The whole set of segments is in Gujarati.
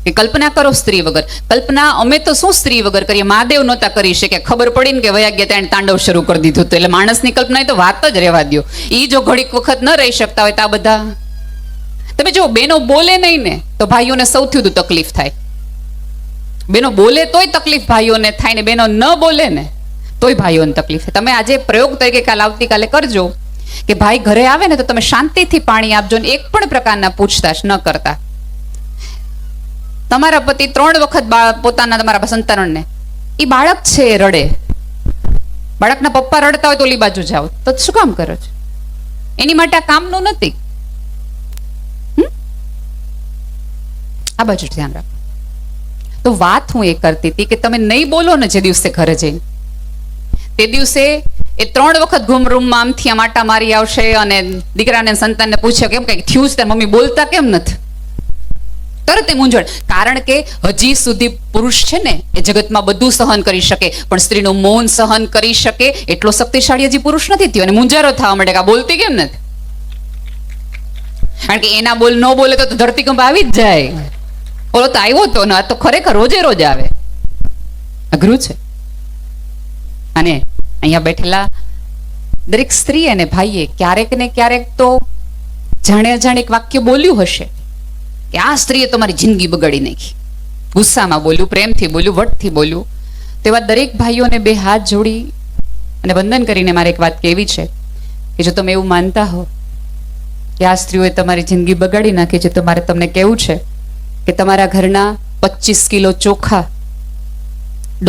કે કલ્પના કરો સ્ત્રી વગર. કલ્પના અમે તો શું સ્ત્રી વગર કરીએ, મહાદેવ નહોતા કરી શકે. ખબર પડી ને કે વયા ગયા ત્યાં તાંડવ શરૂ કરી દીધું હતું. એટલે માણસની કલ્પના તો વાત જ રહેવા દો. એ જો ઘડીક વખત ન રહી શકતા હોય તો આ બધા. તમે જો બેનો બોલે નહીં ને તો ભાઈઓને સૌથી વધુ તકલીફ થાય. બેનો બોલે તોય તકલીફ ભાઈઓને થાય ને બેનો ન બોલે ને તોય ભાઈઓને તકલીફ થાય. તમે આજે પ્રયોગ તરીકે કાલ આવતીકાલે કરજો કે ભાઈ ઘરે આવે ને તો તમે શાંતિથી પાણી આપજો ને એક પણ પ્રકારના પૂછતાછ ન કરતા. તમારા પતિ 3 વખત પોતાના તમારા સંતાનને, એ બાળક છે રડે, બાળકના પપ્પા રડતા હોય તો ઓલી બાજુ જાઓ તો શું કામ કરો છો? એની માટે આ કામનું નથી. આ બાજુ ધ્યાન રાખો. તો વાત હું એ કરતી હતી કે તમે નહીં બોલો ને જે દિવસે ઘરે જઈને, તે દિવસે એ 3 વખત ઘૂમ રૂમમાં આમથી આમ આટા મારી આવશે અને દીકરાને સંતાનને પૂછે કેમ કઈ થયું છે, મમ્મી બોલતા કેમ નથી? તરત એ મૂંઝવણ. કારણ કે હજી સુધી પુરુષ છે ને એ જગતમાં બધું સહન કરી શકે, પણ સ્ત્રીનું મૌન સહન કરી શકે એટલો શક્તિશાળી હજી પુરુષ નથી થયો. અને મૂંઝારો થવા માંડે કે આ બોલતી કેમ નથી? કારણ કે એના બોલ ન બોલે તો ધરતીકંપ આવી જ જાય. ઓલો તો આવ્યો તો ને આ તો ખરેખર રોજે રોજ આવે. અઘરું છે. અને અહીંયા બેઠેલા દરેક સ્ત્રી અને ભાઈએ ક્યારેક ને ક્યારેક તો જાણે અજાણે એક વાક્ય બોલ્યું હશે કે આ સ્ત્રીએ તમારી જિંદગી બગાડી નાખી. ગુસ્સામાં બોલ્યું, પ્રેમથી બોલ્યું, વટથી બોલ્યું. તેવા દરેક ભાઈઓને 2 હાથ જોડી અને વંદન કરીને મારે એક વાત કહેવી છે કે જો તમે એવું માનતા હો કે આ સ્ત્રીઓએ તમારી જિંદગી બગાડી નાખી છે તો મારે તમને કહેવું છે કે તમારા ઘરના 25 કિલો ચોખા,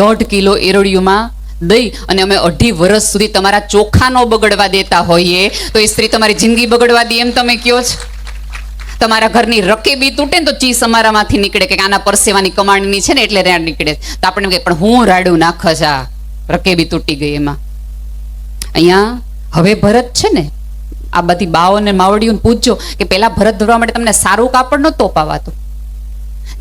1.5 કિલો એરોડિયુંમાં દઈ અને અમે 2.5 વર્ષ સુધી તમારા ચોખા નો બગડવા દેતા હોઈએ તો એ સ્ત્રી તમારી જિંદગી બગડવા દે એમ તમે કયો છો? તમારા ઘરની રકેબી તૂટે ને તો ચીસ અમારામાંથી નીકળે કે આના પરસેવાની કમાણીની છે ને એટલે રેડ નીકળે. તો આપણે કહે પણ હું રાડું નાખશ, આ રકેબી તૂટી ગઈ એમાં. અહીંયા હવે ભરત છે ને, આ બધી બાઓને માવડીઓને પૂછજો કે પેલા ભરત ધરવા માટે તમને સારું કાપડ નહોતું અપાવાતું.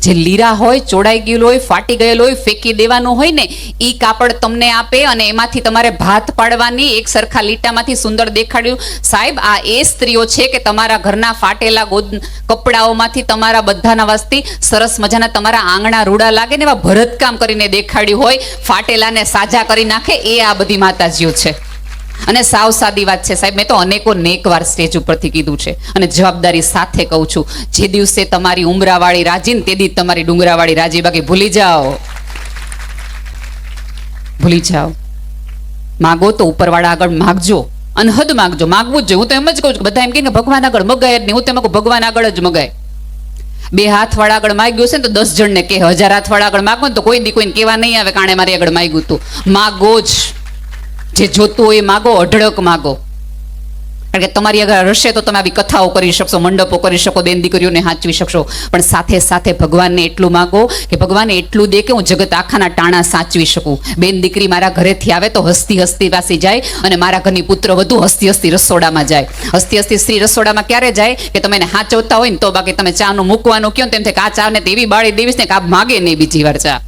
જે લીરા હોય, ચોડાઈ ગયેલું હોય, ફાટી ગયેલું હોય, ફેંકી દેવાનું હોય ને એ કાપડ તમને આપે અને એમાંથી તમારે ભાત પાડવાની, એક સરખા લીટામાંથી સુંદર દેખાડ્યું. સાહેબ આ એ સ્ત્રીઓ છે કે તમારા ઘરના ફાટેલા કપડાઓમાંથી તમારા બધાના વાસ્તી સરસ મજાના તમારા આંગણા રૂડા લાગે ને એવા ભરતકામ કરીને દેખાડ્યું હોય, ફાટેલાને સાજા કરી નાખે, એ આ બધી માતાજીઓ છે. અને સાવ સાદી વાત છે સાહેબ, મેં તો અનેકો વાર સ્ટેજ ઉપરથી કીધું છે અને જવાબદારી સાથે કહું છું, જે દિવસે તમારી ઉમરાવાળી રાજી ને તે દી તમારી ડુંગરાવાળી રાજી. બાકી ભૂલી જાઓ, ભૂલી જાઓ. માગો તો ઉપરવાળા આગળ માગજો, અનહદ માગજો, માગવું જ જોઈએ. હું તો એમ જ કહું છું, બધા એમ કે ભગવાન આગળ મગાય જ નહીં. હું તો એમ કહું ભગવાન આગળ જ મગાય. 2 હાથવાળા આગળ માગ્યું છે ને તો 10 જણને કે, 1000 હાથવાળા આગળ માગો ને તો કોઈ દી કોઈને કહેવા નહીં આવે કાણે મારી આગળ માગ્યું તું. માગો જ, જે જોતું હોય માગો, અઢળક માગો. કારણ કે તમારી આગળ હશે તો તમે આવી કથાઓ કરી શકશો, મંડપો કરી શકો, બેન દીકરીઓને સાચવી શકશો. પણ સાથે સાથે ભગવાનને એટલું માગો કે ભગવાનને એટલું દે કે હું જગત આખાના ટાણા સાચવી શકું. બેન દીકરી મારા ઘરેથી આવે તો હસતી હસતી પાસી જાય અને મારા ઘરની પુત્ર વધુ હસતી હસતી રસોડામાં જાય. હસતી હસતી સ્ત્રી રસોડામાં ક્યારે જાય કે તમે એને સાચવતા હોય ને તો. બાકી તમે ચાનું મૂકવાનું કહો તેમ થાય કે આ ચા ને તેવી બાળી દેવીશ ને કે આ માગે નહીં બીજી વાર ચા.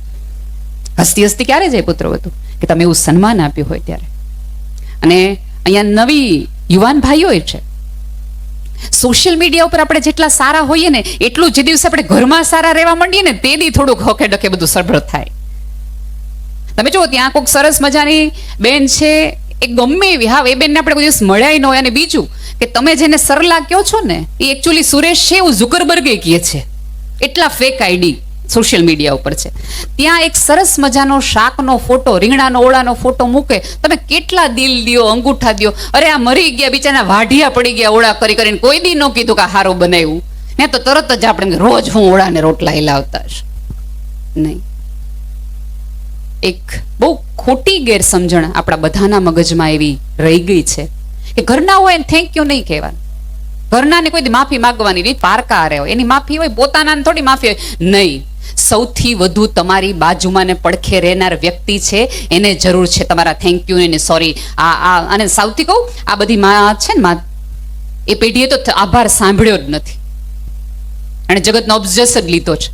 હસતી હસતી ક્યારે જાય પુત્ર વધુ? કે તમે એવું સન્માન આપ્યું હોય ત્યારે. અને અહીંયા નવી યુવાન ભાઈઓ છે, સોશિયલ મીડિયા ઉપર આપણે જેટલા સારા હોઈએ ને એટલું જે દિવસે આપણે ઘરમાં સારા રહેવા માંડીએ ને તે દી થોડુંક હોકે ડકે બધું સરભર થાય. તમે જુઓ ત્યાં કોઈક સરસ મજાની બેન છે, એ ગમે એવી, હા એ બેનને આપણે કોઈ દિવસ મળ્યા ન હોય. અને બીજું કે તમે જેને સરલા કહો છો ને એ એકચ્યુઅલી સુરેશ છે એવું ઝુકરબર્ગે કહે છે. એટલા ફેક આઈડી સોશિયલ મીડિયા ઉપર છે. ત્યાં એક સરસ મજાનો શાકનો ફોટો, રીંગણાનો ઓળાનો ફોટો મૂકે, તમે કેટલા દિલ દિયો, અંગૂઠા દિયો. અરે આ મરી ગયા બિચારા, વાઢિયા પડી ગયા ઓળા કરી કરીને, કોઈ દી ન કીધું કે સારું બનાવ્યું ને તો તરત જ આપણે રોજ હું ઓળાને રોટલા હિલાવતા હશે નહીં. એક બહુ ખોટી ગેરસમજણ આપણા બધાના મગજમાં એવી રહી ગઈ છે કે ઘરના હોય ને થેન્ક યુ નહીં કહેવાનું. ઘરનાને કોઈ માફી માંગવાની રીત પારકા રહે, એની માફી હોય, પોતાના થોડી માફી હોય નહીં. સૌથી વધુ તમારી બાજુમાં ને પડખે રહેનાર વ્યક્તિ છે એને જરૂર છે તમારા થેન્ક યુ ને સોરી. અને સૌથી કહું, આ બધી માં છે ને, એ પેઢીએ તો આભાર સાંભળ્યો જ નથી અને જગતનો ઓબ્જેસ જ લીધો છે.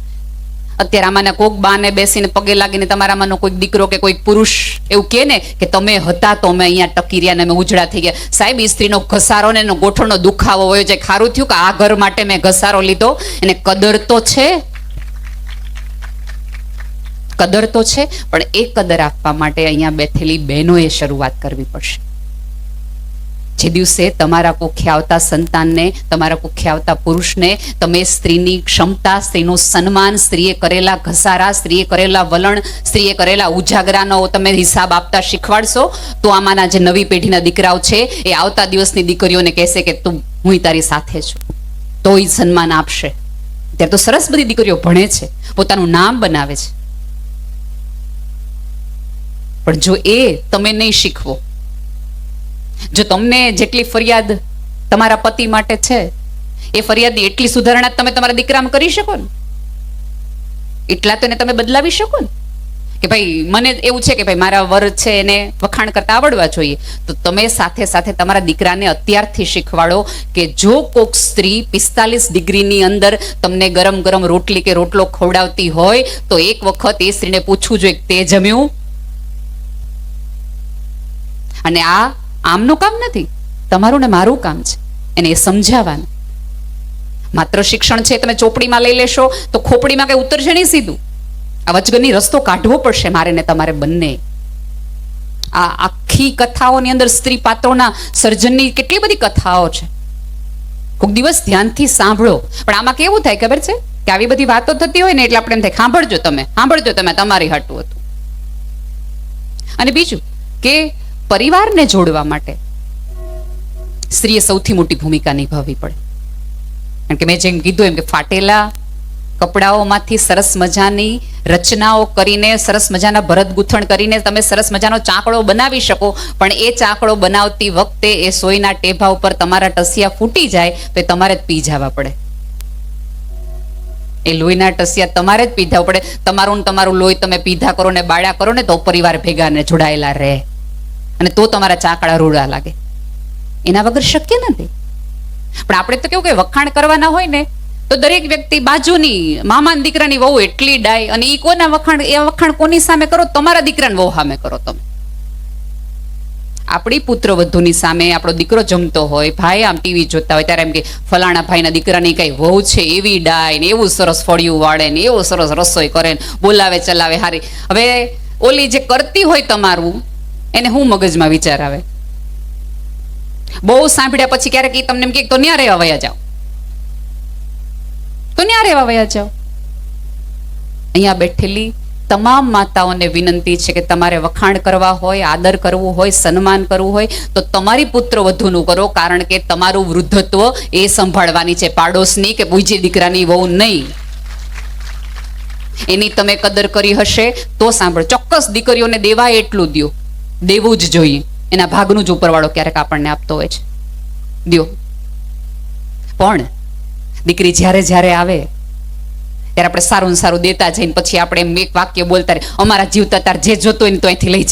અત્યારે આમાંના કોઈક બાને બેસીને પગે લાગીને તમારામાંનો કોઈક દીકરો કે કોઈક પુરુષ એવું કહે ને કે તમે હતા તો અમે અહીંયા ટકી રહ્યા ને અમે ઉજળા થઈ ગયા. સાહેબ એ સ્ત્રીનો ઘસારો ને એનો ગોઠણનો દુખાવો હોય છે. ખારું થયું કે આ ઘર માટે મેં ઘસારો લીધો, એને કદર તો છે. કદર તો છે, પણ એ કદર આપવા માટે અહીંયા બેઠેલી બહેનોએ શરૂઆત કરવી પડશે. જે દિવસે તમારા કુખ્યા આવતા સંતાનને, તમારા કુખ્યા આવતા પુરુષને તમે સ્ત્રીની ક્ષમતા, સ્ત્રીનું સન્માન, સ્ત્રીએ કરેલા ઘસારા, સ્ત્રીએ કરેલા વલણ, સ્ત્રીએ કરેલા ઉજાગરાનો તમે હિસાબ આપતા શીખવાડશો, તો આમાંના જે નવી પેઢીના દીકરાઓ છે એ આવતા દિવસની દીકરીઓને કહેશે કે તું, હું તારી સાથે છું, તો એ સન્માન આપશે. ત્યારે તો સરસ બધી દીકરીઓ ભણે છે, પોતાનું નામ બનાવે છે, પણ જો એ તમે નહીં શીખવો, જો તમને જેટલી ફરિયાદ તમારા પતિ માટે છે એ ફરિયાદની એટલી સુધારણા તમે તમારા દીકરામાં કરી શકો ને, એટલા તો એને તમે બદલાવી શકો ને. કે ભાઈ મને એવું છે કે ભાઈ મારા વર છે એને વખાણ કરતા આવડવા જોઈએ, તો તમે સાથે સાથે તમારા દીકરાને અત્યારથી શીખવાડો કે જો કોક સ્ત્રી 45 ડિગ્રીની અંદર તમને ગરમ ગરમ રોટલી કે રોટલો ખવડાવતી હોય તો એક વખત એ સ્ત્રીને પૂછવું જોઈએ તે જમ્યું. અને આ આમનું કામ નથી, તમારું ને મારું કામ છે એને એ સમજાવવાનું. માત્ર શિક્ષણ છે તમે ચોપડીમાં લઈ લેશો તો ખોપડીમાં કઈ ઉતરશે નહીં સીધું. આ વચગરની રસ્તો કાઢવો પડશે મારે ને તમારે બંને. આ આખી કથાઓની અંદર સ્ત્રી પાત્રોના સર્જનની કેટલી બધી કથાઓ છે, કોઈક દિવસ ધ્યાનથી સાંભળો. પણ આમાં કેવું થાય ખબર છે કે આવી બધી વાતો થતી હોય ને એટલે આપણે એમ થાય સાંભળજો તમે તમારી હાટું હતું. અને બીજું કે પરિવારને જોડવા માટે સ્ત્રીએ સૌથી મોટી ભૂમિકા નિભાવવી પડે. કારણ કે મેં જેમ કીધું એમ કે ફાટેલા કપડાઓમાંથી સરસ મજાની રચનાઓ કરીને, સરસ મજાના ભરત ગૂંથણ કરીને તમે સરસ મજાનો ચાકડો બનાવી શકો, પણ એ ચાકડો બનાવતી વખતે એ સોયના ટેભા ઉપર તમારા ટસિયા ફૂટી જાય તો એ તમારે જ પી જવા પડે. એ લોહીના ટસિયા તમારે જ પીધા પડે. તમારું લોહી તમે પીધા કરો ને બાળા કરો ને તો પરિવાર ભેગા ને જોડાયેલા રહે, અને તો તમારા ચાકડા રૂડા લાગે. એના વગર શક્ય નથી. પણ આપણે તો કેવું કે વખાણ કરવાના હોય ને તો દરેક વ્યક્તિ બાજુની મામાના દીકરાની વહુ એટલી ડાય, અને એ કોના વખાણ, એ વખાણ કોની સામે કરો? તમારા દીકરાની વહુ સામે કરો તમે. આપણી પુત્ર વધુની સામે આપણો દીકરો જમતો હોય, ભાઈ આમ ટીવી જોતા હોય ત્યારે એમ કે ફલાણા ભાઈના દીકરાની કઈ વહુ છે એવી ડાય ને એવું સરસ ફળિયું વાળે ને એવો સરસ રસોઈ કરે ને બોલાવે ચલાવે હારી. હવે ઓલી જે કરતી હોય તમારું એને હું મગજમાં વિચાર આવે? બહુ સાંભળ્યા પછી ક્યારેક એ તમને એમ કે તો ન્યા રહેવા વયા જાઓ, તો ન્યા રહેવા વયા જાઓ. અહીંયા બેઠેલી તમામ માતાઓને વિનંતી છે કે તમારે વખાણ કરવા હોય, આદર કરવું હોય, સન્માન કરવું હોય તો તમારી પુત્ર વધુનું કરો, કારણ કે તમારું વૃદ્ધત્વ એ સંભાળવાની છે, પાડોશની કે બીજી દીકરાની વહુ નહીં. એની તમે કદર કરી હશે તો સાંભળો. ચોક્કસ દીકરીઓને દેવાય એટલું દ્યો, દેવું જ જોઈએ. એના ભાગનું જ ઉપરવાળો ક્યારેક આપણને આપતો હોય છે, દ્યો. પણ દીકરી જ્યારે જ્યારે આવે ત્યારે આપણે સારું ને સારું દેતા જઈને પછી આપણે એમ એક વાક્ય બોલતા રહે, અમારા જીવતા તાર જે જોતો હોય ને તો અહીંથી લઈ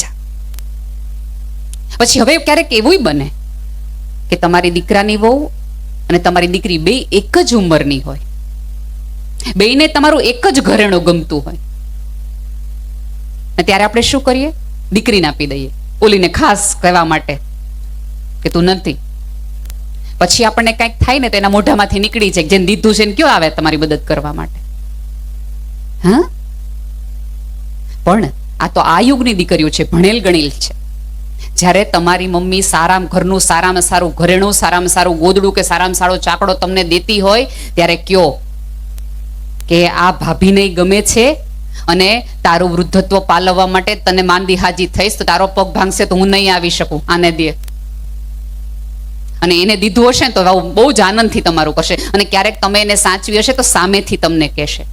જા. પછી હવે ક્યારેક એવું બને કે તમારી દીકરાની વહુ અને તમારી દીકરી બે એક જ ઉંમરની હોય, બેયને તમારું એક જ ઘરેણું ગમતું હોય, અને ત્યારે આપણે શું કરીએ? દીકરીને આપી દઈએ, ઓલીને ખાસ કહેવા માટે કે તું નથી. પછી આપણને કંઈક થાય ને તો એના મોઢામાંથી નીકળી જાય, જેને દીધું છે ને કયો આવે તમારી મદદ કરવા માટે? હા, પણ આ તો આ યુગની દીકરીઓ છે, ભણેલ ગણેલ છે. જ્યારે તમારી મમ્મી ઘરનું સારામાં સારું ઘરેણું, સારામાં સારું ગોદડું કે સારામાં સારો ચાકડો તમને દેતી હોય ત્યારે કયો કે આ ભાભીને ગમે છે અને તારું વૃદ્ધત્વ પાલવવા માટે તને માંદી હાજી થઈશ તો તારો પગ ભાંગશે તો હું નહીં આવી શકું, આને દે. અને એને દીધું હશે તો બહુ જ આનંદથી તમારું કરશે, અને ક્યારેક તમે એને સાચવી હશે તો સામેથી તમને કહેશે.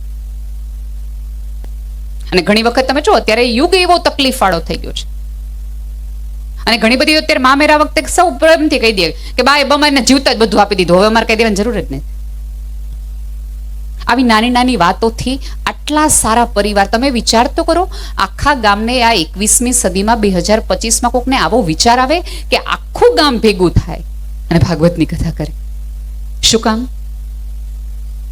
અને ઘણી વખત તમે જો અત્યારે યુગ એવો તકલીફ વાળો થઈ ગયો છે, અને ઘણી બધી અત્યારે મામેરા વખતે સૌ પ્રેમથી કહી દે કે બાય બમાઈને જીવતા જ બધું આપી દીધું, હવે અમારે કહી દેવાની જરૂર જ નહીં. આવી નાની નાની વાતોથી આટલા સારા પરિવાર, તમે વિચાર તો કરો, આખા ગામને આ 21મી સદીમાં 2025માં કોકને આવો વિચાર આવે કે આખું ગામ ભેગું થાય અને ભાગવતની કથા કરે. શું કામ?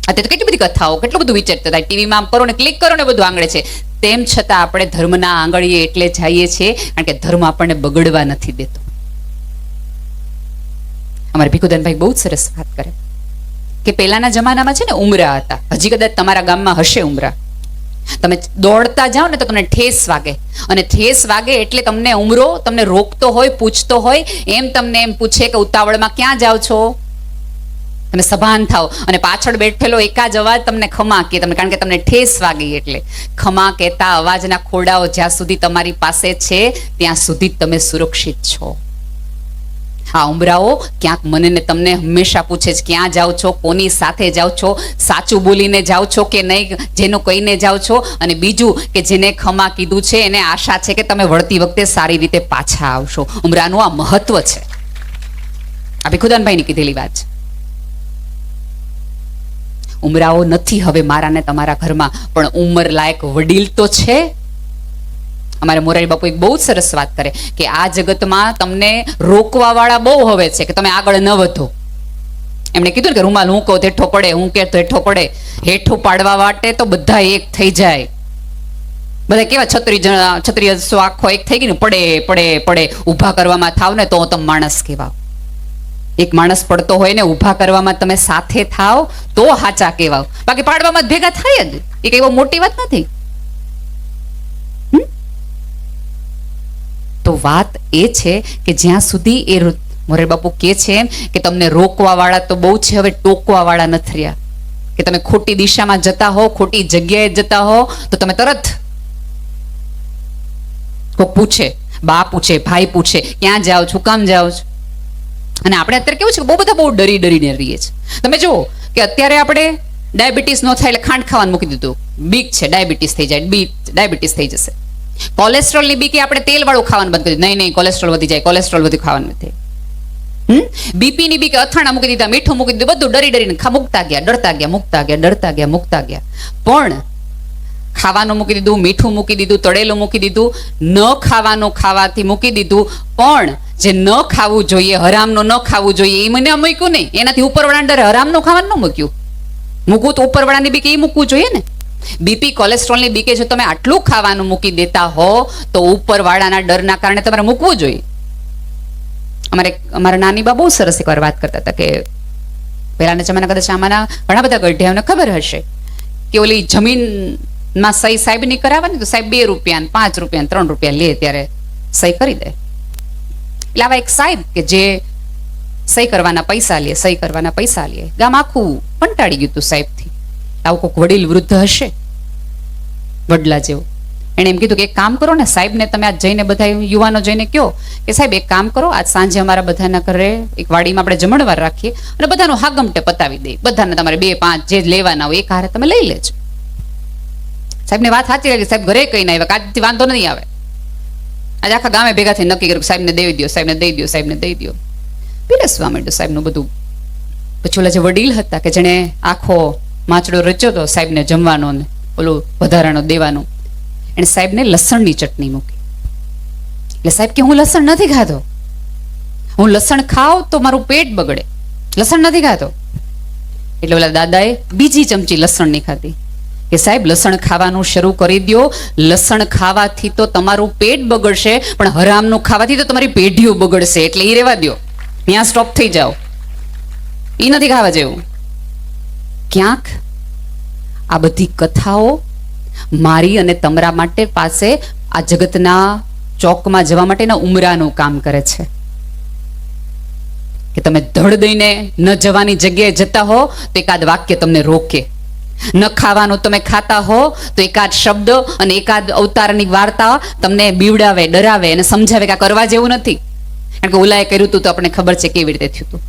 અત્યારે તો કેટલી બધી કથાઓ, કેટલું બધું વિચારતા થાય, ટીવીમાં આમ કરો ને ક્લિક કરો ને બધું આંગળે છે. તેમ છતાં આપણે ધર્મના આંગળીએ એટલે જઈએ છીએ કારણ કે ધર્મ આપણને બગડવા નથી દેતો. અમારે ભીખુદાનભાઈ બહુ જ સરસ વાત કરે કે પહેલાના જમાનામાં છે ને ઉમરા હતા, હજી કદાચ તમારા ગામમાં હશે ઉમરા. તમે દોડતા જાઓ ને તો તમને ઠેસ વાગે, અને ઠેસ વાગે એટલે તમને ઉમરો તમને રોકતો હોય, પૂછતો હોય, એમ તમને એમ પૂછે કે ઉતાવળમાં ક્યાં જાઓ છો? તમે સભાન થાવ અને પાછળ બેઠેલો એકાજ અવાજ તમને ખમા કે તમને, કારણ કે તમને ઠેસ વાગી. એટલે ખમા કહેતા અવાજના ખોડાઓ જ્યાં સુધી તમારી પાસે છે ત્યાં સુધી તમે સુરક્ષિત છો. આ ઉમરાઓ ક્યાંક મને ને તમને હંમેશા પૂછે છે ક્યાં જાઓ છો, કોની સાથે જાઓ છો, સાચું બોલીને જાઓ છો કે નહીં, જેનું કહીને જાઓ છો, અને બીજું કે જેને ખમા કીધું છે એને આશા છે કે તમે વળતી વખતે સારી રીતે પાછા આવશો. ઉમરાનું આ મહત્વ છે. આ ભીખુદાનભાઈની કીધેલી વાત છે. ઉમરાઓ નથી હવે મારા ને તમારા ઘરમાં, પણ ઉંમર લાયક વડીલ તો છે. અમારે મોરારી બાપુ એક બહુ સરસ વાત કરે કે આ જગતમાં તમને રોકવા વાળા બહુ હવે છે કે તમે આગળ ન વધો. એમણે કીધું કે રૂમાલ હું કહું હેઠો પડે, હું કે હેઠો પડે. હેઠું પાડવા માટે તો બધા એક થઈ જાય. બધા કેવા છત્રી આખો એક થઈ ગઈ ને, પડે પડે પડે. ઊભા કરવામાં થાવ ને તો તમે માણસ કહેવાવ. એક માણસ પડતો હોય ને ઊભા કરવામાં તમે સાથે થાવ તો હાચા કહેવાવ. બાકી પાડવામાં ભેગા થાય જ. એ કઈ બહુ મોટી વાત નથી. તો વાત એ છે કે જ્યાં સુધી એ મોરારી બાપુ કે છે એમ કે તમને રોકવા વાળા તો બહુ છે, હવે ટોકવા વાળા નથી રહ્યા. કે તમે ખોટી દિશામાં જતા હો, ખોટી જગ્યાએ જતા હો તો તમે તરત કોઈ પૂછે, બા પૂછે, ભાઈ પૂછે, ક્યાં જાઓ છો, કામ જાઓ છો. અને આપણે અત્યારે કેવું છે કે બહુ બધા બહુ ડરીને રહીએ છીએ. તમે જુઓ કે અત્યારે આપણે ડાયાબિટીસ ન થાય એટલે ખાંડ ખાવાનું મૂકી દીધું. બીક છે ડાયાબિટીસ થઈ જાય, ડાયાબિટીસ થઈ જશે. કોલેસ્ટ્રોલની બીકે આપણે તેલ વાળું ખાવાનું બંધ કરી દીધું. નહીં કોલેસ્ટ્રોલ વધી જાય, કોલેસ્ટ્રોલ વધુ ખાવાનું નથી. બીપીની બીકે અથાણા મૂકી દીધા, મીઠું મૂકી દીધું, બધું ડરીને મૂકતા ગયા, ડરતા ગયા, મૂકતા ગયા. પણ ખાવાનું મૂકી દીધું, મીઠું મૂકી દીધું, તળેલું મૂકી દીધું, ન ખાવાનું ખાવાથી મૂકી દીધું. પણ જે ન ખાવું જોઈએ, હરામનું ન ખાવું જોઈએ એ મને મૂક્યું નહીં. એનાથી ઉપરવાળા ડરે હરામનું ખાવાનું ન મૂક્યું. મૂકવું તો ઉપરવાળાની બીકે એ મૂકવું જોઈએ ને. બીપી કોલેસ્ટ્રોલની બીકે જો તમે આટલું ખાવાનું મૂકી દેતા હો તો ઉપરવાળાના ડરના કારણે તમારે મૂકવું જોઈએ. અમારા નાની બા બહુ સરસ એકવાર વાત કરતા હતા કે પહેલાના જમાના કદાચ આમાંના ઘણા બધા ગઢિયાઓને ખબર હશે કે ઓલી જમીનમાં સહી સાહેબ ની કરાવવાની તો સાહેબ 2 રૂપિયા, 5 રૂપિયા, 3 રૂપિયા લે ત્યારે સહી કરી દે. એટલે આવા એક સાહેબ કે જે સહી કરવાના પૈસા લે, ગામ આખું કંટાળી ગયું હતું સાહેબથી. આવું કોઈક વડીલ વૃદ્ધ હશે વડલા જેવું. એને એમ કીધું કે એક કામ કરો ને સાહેબ ને તમે આજ જઈને બધા યુવાનો જઈને કહો કે સાહેબ એક કામ કરો, આજ સાંજે અમારા બધાના ઘરે એક વાડીમાં આપણે જમણવાર રાખીએ અને બધાનું હાગમટે પતાવી દઈએ. બધાને તમારે 2-5 જે લેવાના હોય એક હારે તમે લઈ લેજો. સાહેબ ને વાત સાચી લાગી. સાહેબ ઘરે કહીને આવ્યા આજથી વાંધો નહીં આવે. આજે આખા ગામે ભેગા થઈને નક્કી કર્યું સાહેબને દઈ દો, સાહેબને દઈ દો. પીરસવા માંડ્યું સાહેબનું બધું. પછી ઓલા જે વડીલ હતા કે જેને આખો માચડો રચ્યો હતો સાહેબને જમવાનો ને ઓલું વધારાનો દેવાનું, એને સાહેબને લસણની ચટણી મૂકી. એટલે સાહેબ કે હું લસણ નથી ખાતો, હું લસણ ખાવ તો મારું પેટ બગડે, લસણ નથી ખાતો. એટલે ઓલા દાદાએ બીજી ચમચી લસણ ની ખાધી કે સાહેબ લસણ ખાવાનું શરૂ કરી દો. લસણ ખાવાથી તો તમારું પેટ બગડશે, પણ હરામનું ખાવાથી તો તમારી પેઢીઓ બગડશે. એટલે એ રહેવા દો, ત્યાં સ્ટોપ થઈ જાઓ, એ નથી ખાવા જેવું. ક્યાંક આ બધી કથાઓ મારી અને તમારા માટે પાસે આ જગતના ચોકમાં જવા માટેના ઉમરાનું કામ કરે છે. કે તમે ધડ દઈને ન જવાની જગ્યાએ જતા હો તો એકાદ વાક્ય તમને રોકે. ન ખાવાનું તમે ખાતા હો તો એકાદ શબ્દ અને એકાદ અવતારની વાર્તા તમને બીવડાવે, ડરાવે અને સમજાવે કે આ કરવા જેવું નથી. કારણ કે ઓલાએ કર્યું હતું તો આપણને ખબર છે કેવી રીતે થયું હતું.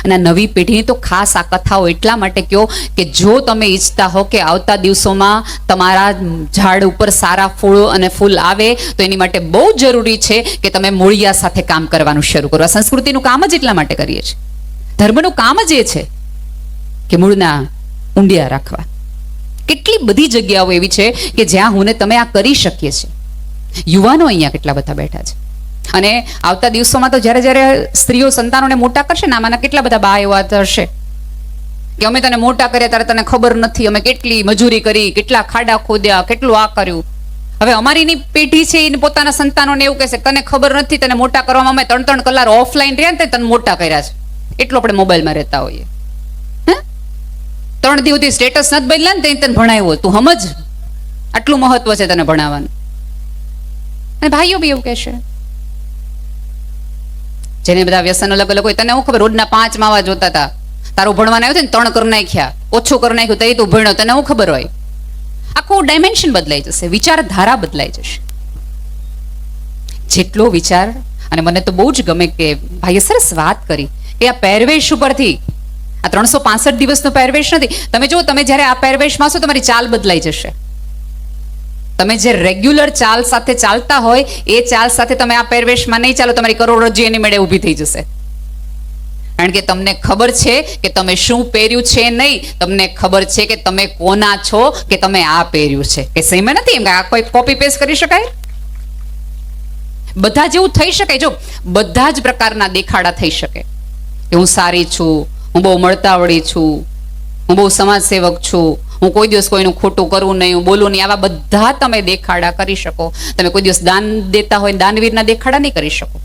અને નવી પેઢીની તો ખાસ આ કથાઓ એટલા માટે કહો કે જો તમે ઈચ્છતા હો કે આવતા દિવસોમાં તમારા ઝાડ ઉપર સારા ફૂલો અને ફૂલ આવે તો એની માટે બહુ જરૂરી છે કે તમે મૂળિયા સાથે કામ કરવાનું શરૂ કરો. આ સંસ્કૃતિનું કામ જ એટલા માટે કરીએ છીએ. ધર્મનું કામ જ એ છે કે મૂળના ઊંડિયા રાખવા. કેટલી બધી જગ્યાઓ એવી છે કે જ્યાં હું ને તમે આ કરી શકીએ છીએ. યુવાનો અહીંયા કેટલા બધા બેઠા છે. અને આવતા દિવસોમાં તો જ્યારે સ્ત્રીઓ સંતાનોને મોટા કરશે ને, આમાંના કેટલા બધા બા એવા હશે કે અમે તને મોટા કર્યા ત્યારે તને ખબર નથી, અમે કેટલી મજૂરી કરી, કેટલા ખાડા ખોદ્યા, કેટલું આ કર્યું. હવે અમારીની પેઢી છે એને પોતાના સંતાનોને એવું કહેશે તને ખબર નથી, તને મોટા કરવામાં અમે 3-3 કલાક ઓફલાઈન રહ્યા ને તને મોટા કર્યા છે, એટલું આપણે મોબાઈલમાં રહેતા હોઈએ. 3 દિવસથી સ્ટેટસ નથી બદલ્યા ને તને ભણાવ્યો, તું સમજ, આટલું મહત્વ છે તને ભણાવવાનું. અને ભાઈઓ બી એવું કહેશે, જેને બધા વ્યસન અલગ અલગ હોય, તને હું ખબર રોજના 5 માવા જોતા હતા, તારું ભણવાના આવ્યું ને 3 કરી નાખ્યા, ઓછું કરી નાખ્યું, તઈ તું ભણ્યો, તને હું ખબર હોય. આખું ડાયમેન્શન બદલાઈ જશે, વિચારધારા બદલાઈ જશે. જેટલો વિચાર, અને મને તો બહુ જ ગમે કે ભાઈએ સરસ વાત કરી કે આ પહેરવેશ ઉપરથી, આ 365 દિવસનો પહેરવેશ નથી. તમે જો, તમે જ્યારે આ પહેરવેશમાં છો તમારી ચાલ બદલાઈ જશે. તમે જે રેગ્યુલર ચાલ સાથે ચાલતા હોય એ ચાલ સાથે તમે આ પહેરવેશમાં નહીં ચાલો, તમારી કરોડરજ્જુ એની મેળે ઊભી થઈ જશે. કારણ કે તમને ખબર છે કે તમે શું પહેર્યું છે નહીં, તમને ખબર છે કે તમે કોના છો, કે તમે આ પહેર્યું છે. કે સેમ નથી, એમ આ કોઈ કોપી પેસ્ટ કરી શકાય? બધા જેવું થઈ શકે. જો બધા જ પ્રકારના દેખાડા થઈ શકે કે હું સારી છું, હું બહુ મળતાવળી છું, હું બહુ સમાજ સેવક છું, હું કોઈ દિવસ કોઈનું ખોટું કરવું નહીં, હું બોલું નહીં, આવા બધા તમે દેખાડા કરી શકો. તમે કોઈ દિવસ દાન દેતા હોય દાનવીરના દેખાડા નહીં કરી શકો.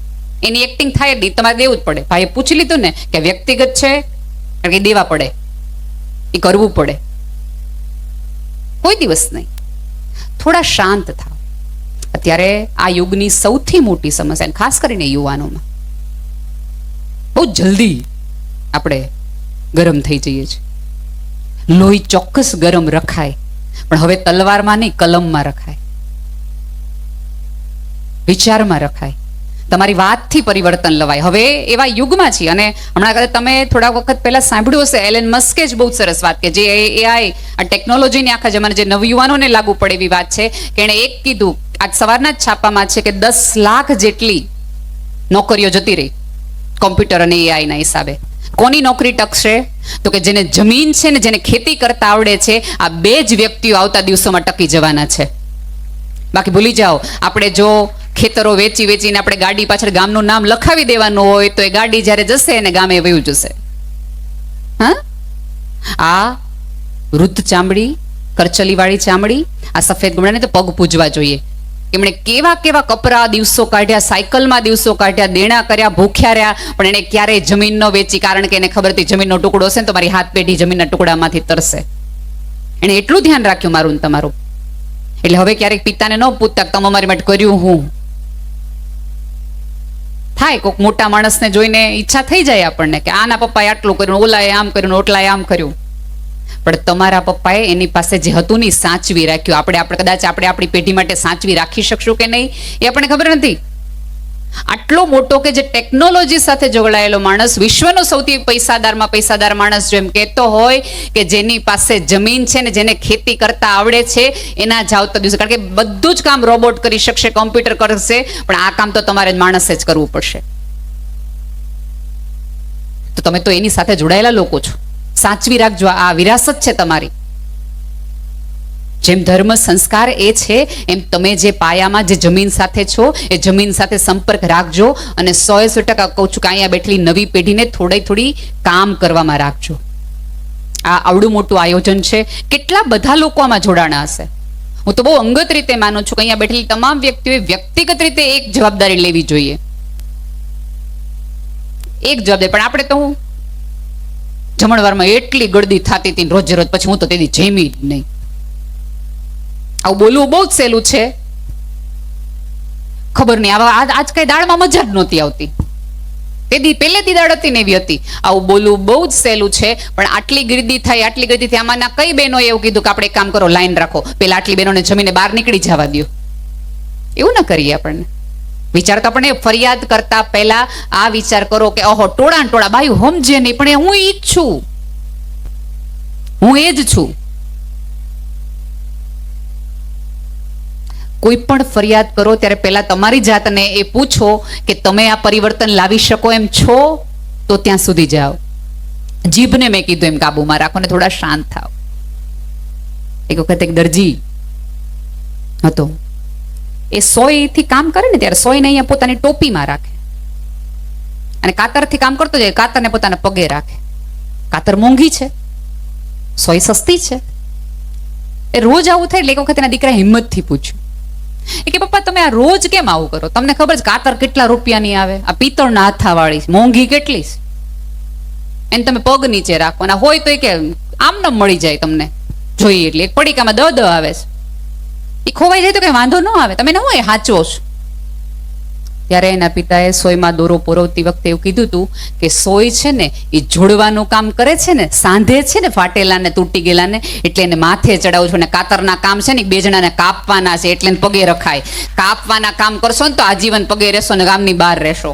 એની એક્ટિંગ થાય જ, તમારે દેવું જ પડે. ભાઈએ પૂછી લીધું ને કે વ્યક્તિગત છે, કારણ કે દેવા પડે, એ કરવું પડે. કોઈ દિવસ નહીં. થોડા શાંત થાવ. અત્યારે આ યુગની સૌથી મોટી સમસ્યા, ખાસ કરીને યુવાનોમાં, બહુ જલ્દી આપણે ગરમ થઈ જઈએ છીએ. લોહી ચોક્કસ ગરમ રખાય, પણ હવે તલવારમાં નહીં, કલમમાં રખાય, વિચારમાં રખાય, તમારી વાતથી પરિવર્તન લવાય. હવે એવા યુગમાં છીએ. અને હમણાં કદાચ તમે થોડા વખત પહેલા સાંભળ્યું હશે, એલન મસ્કે જ બહુ સરસ વાત, કે જે એઆઈ, આ ટેકનોલોજીની આખા જમાને જે નવયુવાનોને લાગુ પડે એવી વાત છે કે એણે એક કીધું, આજ સવારના જ છાપામાં છે કે 10 લાખ જેટલી નોકરીઓ જતી રહી કોમ્પ્યુટર અને એઆઈના હિસાબે. કોની નોકરી ટકશે? તો કે જેને જમીન છે ને જેને ખેતી કરતા આવડે છે, આ 2 જ વ્યક્તિઓ આવતા દિવસોમાં ટકી જવાના છે. બાકી ભૂલી જાઓ, આપણે જો ખેતરો વેચી વેચીને આપણે ગાડી પાછળ ગામનું નામ લખાવી દેવાનું હોય તો એ ગાડી જ્યારે જશે એને ગામે વયું જશે. હા, આ વૃદ્ધ ચામડી, કરચલીવાળી ચામડી, આ સફેદ ગુમડાને તો પગ પૂજવા જોઈએ. એમણે કેવા કેવા કપરા દિવસો કાઢ્યા, સાયકલમાં દિવસો કાઢ્યા, દેણા કર્યા, ભૂખ્યા રહ્યા, પણ એને ક્યારેય જમીન ન વેચી, કારણ કે એને ખબર હતી જમીનનો ટુકડો હશે ને તો મારી હાથ પેઢી જમીનના ટુકડામાંથી તરશે. એને એટલું ધ્યાન રાખ્યું મારું ને તમારું. એટલે હવે ક્યારેક પિતાને ન પૂછતા તમે અમારી માટે કર્યું હું. થાય કોઈક મોટા માણસને જોઈને ઈચ્છા થઈ જાય આપણને કે આના પપ્પાએ આટલું કર્યું, ઓલાએ આમ કર્યું, ઓટલાએ આમ કર્યું. પણ તમારા પપ્પાએ એની પાસે જે હતું ને સાચવી રાખ્યું. આપણે કદાચ આપણી પેઢી માટે સાચવી રાખી શકશું કે નહીં એ આપણને ખબર નથી. આટલો મોટો કે જે ટેકનોલોજી સાથે જોડાયેલો માણસ, વિશ્વનો સૌથી પૈસાદારમાં પૈસાદાર માણસ, જો એમ કહેતો હોય કે જેની પાસે જમીન છે ને જેને ખેતી કરતા આવડે છે એના જ આવતા દિવસે, કારણ કે બધું જ કામ રોબોટ કરી શકશે, કોમ્પ્યુટર કરશે, પણ આ કામ તો તમારે માણસે જ કરવું પડશે. તો તમે તો એની સાથે જોડાયેલા લોકો છો, સાચવી રાખજો. આ વિરાસત છે તમારી. જેમ ધર્મ સંસ્કાર એ છે, એમ તમે જે પાયામાં જે જમીન સાથે છો એ જમીન સાથે સંપર્ક રાખજો. અને 100% કહું છું કે અહીંયા બેઠેલી નવી પેઢીને થોડી કામ કરવામાં રાખજો. આ આવડું મોટું આયોજન છે, કેટલા બધા લોકો આમાં જોડાણા હશે. હું તો બહુ અંગત રીતે માનું છું કે અહીંયા બેઠેલી તમામ વ્યક્તિઓએ વ્યક્તિગત રીતે એક જવાબદારી લેવી જોઈએ. એક જવાબદારી. પણ આપણે તો હું જમણવારમાં એટલી ગળદી થતી હતી રોજે રોજ, પછી હું તો તેથી જમી જ નહીં. આવું બોલવું બહુ જ સહેલું છે, ખબર નહીં. આજ કઈ દાળમાં મજા જ નહોતી આવતી. તેથી પહેલેથી દાળ હતી ને એવી હતી. આવું બોલવું બહુ જ સહેલું છે, પણ આટલી ગીર્દી થઈ, આટલી ગીર્દી થઈ. આમાંના કઈ બહેનોએ એવું કીધું કે આપણે એક કામ કરો, લાઈન રાખો, પેલા આટલી બહેનોને જમીને બહાર નીકળી જવા દો. એવું ના કરીએ આપણને. વિચાર તો આપણે ફરિયાદ કરતા પહેલા આ વિચાર કરો કે ઓહો ટોળા ટોળા બાયું સમજે નહીં, પણ હું ઈ જ છું, હું એ જ છું. કોઈ પણ ફરિયાદ કરો ત્યારે પહેલા તમારી જાતને એ પૂછો કે તમે આ પરિવર્તન લાવી શકો એમ છો? તો ત્યાં સુધી જાઓ. જીભને મેં કીધું એમ કાબુમાં રાખો ને થોડા શાંત થાવ. એક વખત એક દરજી હતો, એ સોયથી કામ કરે ને ત્યારે સોયને અહીંયા પોતાની ટોપીમાં રાખે અને કાતરથી કામ કરતો જાય, કાતરને પોતાના પગે રાખે. કાતર મોંઘી છે, સોય સસ્તી છે. એ રોજ આવું થાય એટલે એક વખત એના દીકરાએ હિંમતથી પૂછ્યું કે પપ્પા તમે આ રોજ કેમ આવું કરો? તમને ખબર છે કાતર કેટલા રૂપિયાની આવે? આ પિત્તળના હાથાવાળી મોંઘી કેટલી છે? એને તમે પગ નીચે રાખવાના હોય તો એ કે આમ ન મળી જાય તમને જોઈએ એટલે એક પડીકામાં દ આવે છે, એ ખોવાઈ જાય તો કઈ વાંધો ન આવે, તમે ન હોય સાચો છો. ત્યારે એના પિતાએ સોયમાં દોરો પોરવતી વખતે એવું કીધું હતું કે સોય છે ને એ જોડવાનું કામ કરે છે ને, સાંધે છે ને ફાટેલા ને તૂટી ગયેલા ને, એટલે એને માથે ચડાવું છું. ને કાતરના કામ છે ને 2 જણાને કાપવાના છે એટલે એને પગે રખાય. કાપવાના કામ કરશો ને તો આજીવન પગે રહેશો ને ગામની બહાર રહેશો.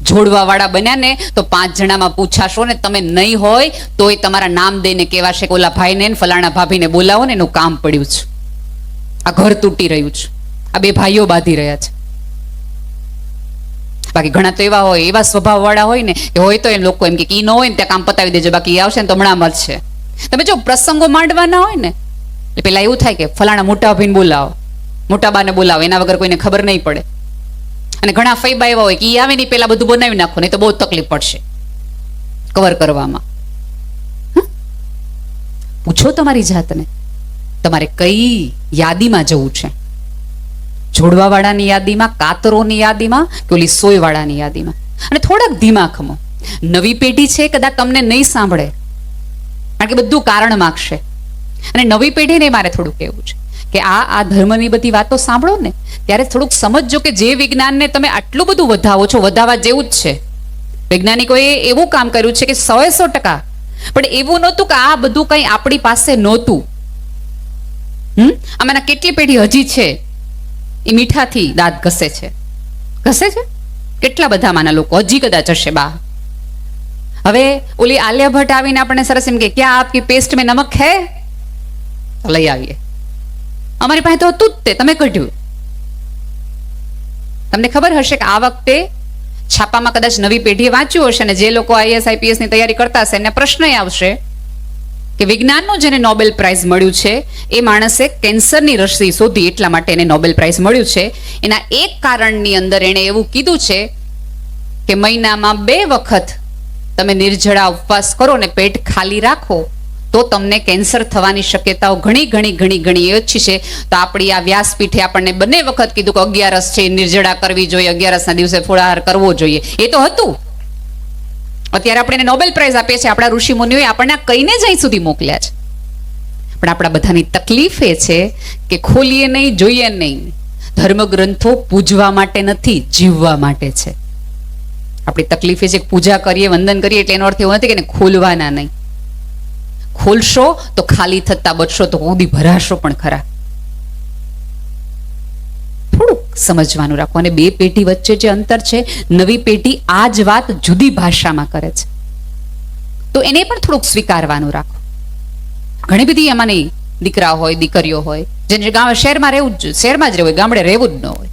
જોડવા વાળા બન્યા ને તો 5 જણામાં પૂછાશો ને તમે નહીં હોય તોય તમારા નામ દઈને કહેવાશે કે ઓલા ભાઈને ને ફલાણા ભાભીને બોલાવો ને એનું કામ પડ્યું છે, આ ઘર તૂટી રહ્યું છે, આ 2 ભાઈઓ બાંધી રહ્યા છે. બાકી ઘણા તો એવા હોય, એવા સ્વભાવ વાળા હોય ને કે હોય તો એમ લોકો એમ કે ઈ ન હોય ને ત્યાં કામ પતાવી દેજો, બાકી આવશે ને તો હમણાં મળશે. તમે જો પ્રસંગો માંડવાના હોય ને એટલે પેલા એવું થાય કે ફલાણા મોટા ભાઈને બોલાવો, મોટા બાને બોલાવો, એના વગર કોઈને ખબર નહીં પડે. અને ઘણા ફૈબા એવા હોય કે ઈ આવે ને પેલા બધું બનાવી નાખો, નહીં તો બહુ તકલીફ પડશે કવર કરવામાં. પૂછો તમારી જાતને તમારે કઈ યાદીમાં જવું છે, જોડવા વાળાની યાદીમાં, કાતરોની યાદીમાં કે ઓલી સોય વાળાની યાદીમાં. અને થોડાક ધીમા ખમો. નવી પેઢી છે કદાચ તમને નહીં સાંભળે કારણ કે બધું કારણ માગશે. અને નવી પેઢીને મારે થોડું કહેવું છે કે આ ધર્મની બધી વાતો સાંભળો ને ત્યારે થોડુંક સમજજો કે જે વિજ્ઞાનને તમે આટલું બધું વધાવો છો, વધાવા જેવું જ છે. વૈજ્ઞાનિકોએ એવું કામ કર્યું છે કે 100%, પણ એવું નહોતું કે આ બધું કંઈ આપણી પાસે નહોતું. આમાંના કેટલી પેઢી હજી છે એ મીઠાથી દાંત ઘસે છે. કેટલા બધા માના લોકો હજી કદાચ હશે બા. હવે ઓલી આલિયા ભટ્ટ આવીને આપણને સરસ એમ કે ક્યાં આપકી પેસ્ટ મેં નમક હે, લઈ આવીએ. અમારી પાસે તો હતું જ તે, તમે કઢ્યું. તમને ખબર હશે કે આ વખતે છાપામાં કદાચ નવી પેઢીએ વાંચ્યું હશે ને જે લોકો IAS IPS ની તૈયારી કરતા હશે એને પ્રશ્ન આવશે કે વિજ્ઞાનનું જેને નોબેલ પ્રાઇઝ મળ્યું છે એ માણસે કેન્સરની રસી શોધી એટલા માટે એને નોબેલ પ્રાઇઝ મળ્યું છે. એના એક કારણની અંદર એણે એવું કીધું છે કે મહિનામાં 2 વખત તમે નિર્જળા ઉપવાસ કરો ને પેટ ખાલી રાખો તો તમને કેન્સર થવાની શક્યતાઓ ઘણી ઓછી છે. તો આપણી આ વ્યાસપીઠે આપણને 2 વખત કીધું કે 11 છે નિર્જળા કરવી જોઈએ, 11ના દિવસે ફળાહાર કરવો જોઈએ. એ તો હતું. અત્યારે આપણે એને નોબેલ પ્રાઇઝ આપીએ છીએ. આપણા ઋષિ મુનિઓએ આપણને કહીને જ અહીં સુધી મોકલ્યા છે. પણ આપણા બધાની તકલીફ એ છે કે ખોલીએ નહીં, જોઈએ નહીં. ધર્મગ્રંથો પૂજવા માટે નથી, જીવવા માટે છે. આપણી તકલીફ એ છે કે પૂજા કરીએ, વંદન કરીએ એટલે એનો અર્થ એવો નથી કે એને ખોલવાના નહીં. ખોલશો તો ખાલી થતા બચશો તો ઉદી ભરાશો પણ ખરા. થોડુંક સમજવાનું રાખો. અને 2 પેઢી વચ્ચે જે અંતર છે, નવી પેઢી આ જ વાત જુદી ભાષામાં કરે છે તો એને પણ થોડુંક સ્વીકારવાનું રાખો. ઘણી બધી એમાંની દીકરા હોય, દીકરીઓ હોય જેને શહેરમાં રહેવું જ, શહેરમાં જ રહેવું હોય, ગામડે રહેવું જ ન હોય.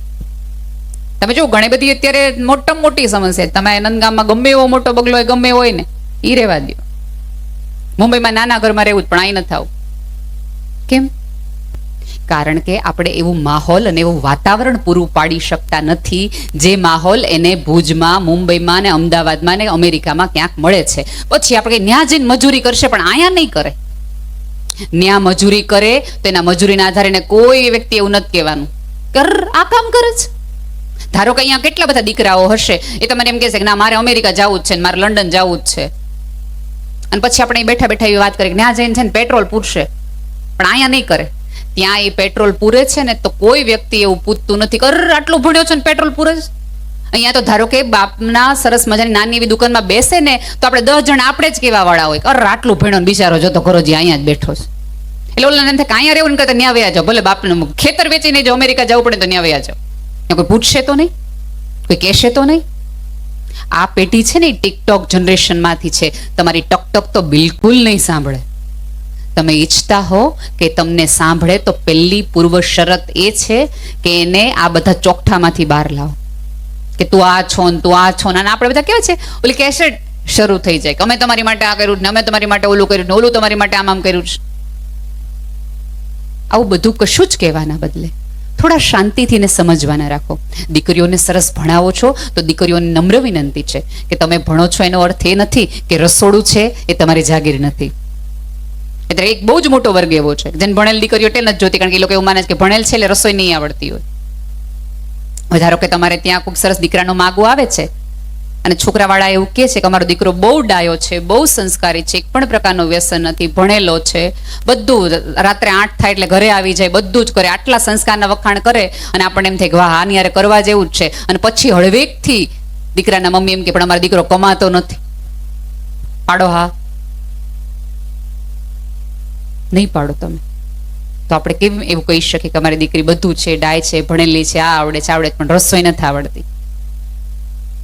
તમે જો ઘણી બધી અત્યારે મોટામાં મોટી સમસ્યા, તમે નંદગામમાં ગમે એવો મોટો બગલો હોય, ગમે હોય ને એ રહેવા દો. મુંબઈમાં નાના ઘરમાં રહેવું જ, પણ અહીં નથી આવું. કેમ? કારણ કે આપણે એવું માહોલ અને એવું વાતાવરણ પૂરું પાડી શકતા નથી જે માહોલ એને ભુજમાં, મુંબઈમાં ને અમદાવાદમાં ને અમેરિકામાં ક્યાંક મળે છે. પછી આપણે ન્યા જઈને મજૂરી કરશે પણ અહીંયા નહીં કરે. ન્યા મજૂરી કરે તો એના મજૂરીના આધારે કોઈ વ્યક્તિ એવું નથી કહેવાનું કર આ કામ કરે છે. ધારો કે અહીંયા કેટલા બધા દીકરાઓ હશે એ તમને એમ કહેશે કે ના મારે અમેરિકા જવું જ છે, મારે લંડન જવું જ છે. અને પછી આપણે બેઠા બેઠા એવી વાત કરીએ ત્યાં જઈને છે ને પેટ્રોલ પૂરશે, પણ અહીંયા નહીં કરે. ત્યાં એ પેટ્રોલ પૂરે છે ને તો કોઈ વ્યક્તિ એવું પૂછતું નથી કે આટલું ભણ્યો છે ને પેટ્રોલ પૂરે છે. અહીંયા તો ધારો કે બાપના સરસ મજાની નાની એવી દુકાનમાં બેસે ને તો આપણે 10 જણ આપણે જ કેવા વાળા હોય કે આટલું ભણ્યો બિચારો જોતો કરો જે અહીંયા જ બેઠો છે. એટલે ઓલા એમ થાય કે અહીંયા રહેવું ને કરતા ન્યા વયા જાઓ, ભલે બાપનું ખેતર વેચીને જો અમેરિકા જવું પડે તો ન્યા વયા જાઓ. કોઈ પૂછશે તો નહીં, કોઈ કહેશે તો નહીં. આ પેઢી છે ને એ ટિકટોક જનરેશનમાંથી છે. તમારી ટકટક તો બિલકુલ નહીં સાંભળે. તમે ઈચ્છતા હો કે તમને સાંભળે તો પહેલી પૂર્વ શરત એ છે કે એને આ બધા ચોકઠામાંથી બહાર લાવો કે તું આ છો ને તું આ છો ને. આપણે બધા કેવા છે ઓલી કેસેટ શરૂ થઈ જાય કે અમે તમારી માટે આ કર્યું ને અમે તમારી માટે ઓલું કર્યું ને ઓલું તમારી માટે આમ કર્યું છે. આવું બધું કશું જ કહેવાના બદલે થોડા શાંતિથી ને સમજવાના રાખો. દીકરીઓને સરસ ભણાવો છો તો દીકરીઓને નમ્ર વિનંતી છે કે તમે ભણો છો એનો અર્થ એ નથી કે રસોડું છે એ તમારી જાગીર નથી. એટલે એક બહુ જ મોટો વર્ગ એવો છે જેને ભણેલ દીકરીઓ એટલે નથી જોતી, કારણ કે એ લોકો એવું માને છે કે ભણેલ છે એટલે રસોઈ નહીં આવડતી હોય. ધારો કે તમારે ત્યાં ખૂબ સરસ દીકરાનો માગો આવે છે અને છોકરાવાળા એવું કહે છે કે અમારો દીકરો બહુ ડાયો છે, બહુ સંસ્કારી છે, એક પણ પ્રકારનું વ્યસન નથી, ભણેલો છે, બધું રાત્રે 8 થાય એટલે ઘરે આવી જાય, બધું જ કરે, આટલા સંસ્કારના વખાણ કરે અને આપણને એમ થાય કે વાહ આની યારે કરવા જેવું જ છે. અને પછી હળવેકથી દીકરાના મમ્મી એમ કે પણ અમારો દીકરો કમાતો નથી. પાડો હા? નહીં પાડો તમે તો આપણે કેમ એવું કહી શકીએ કે અમારી દીકરી બધું છે, ડાય છે, ભણેલી છે, આ આવડે છે, આવડે, પણ રસોઈ નથી આવડતી.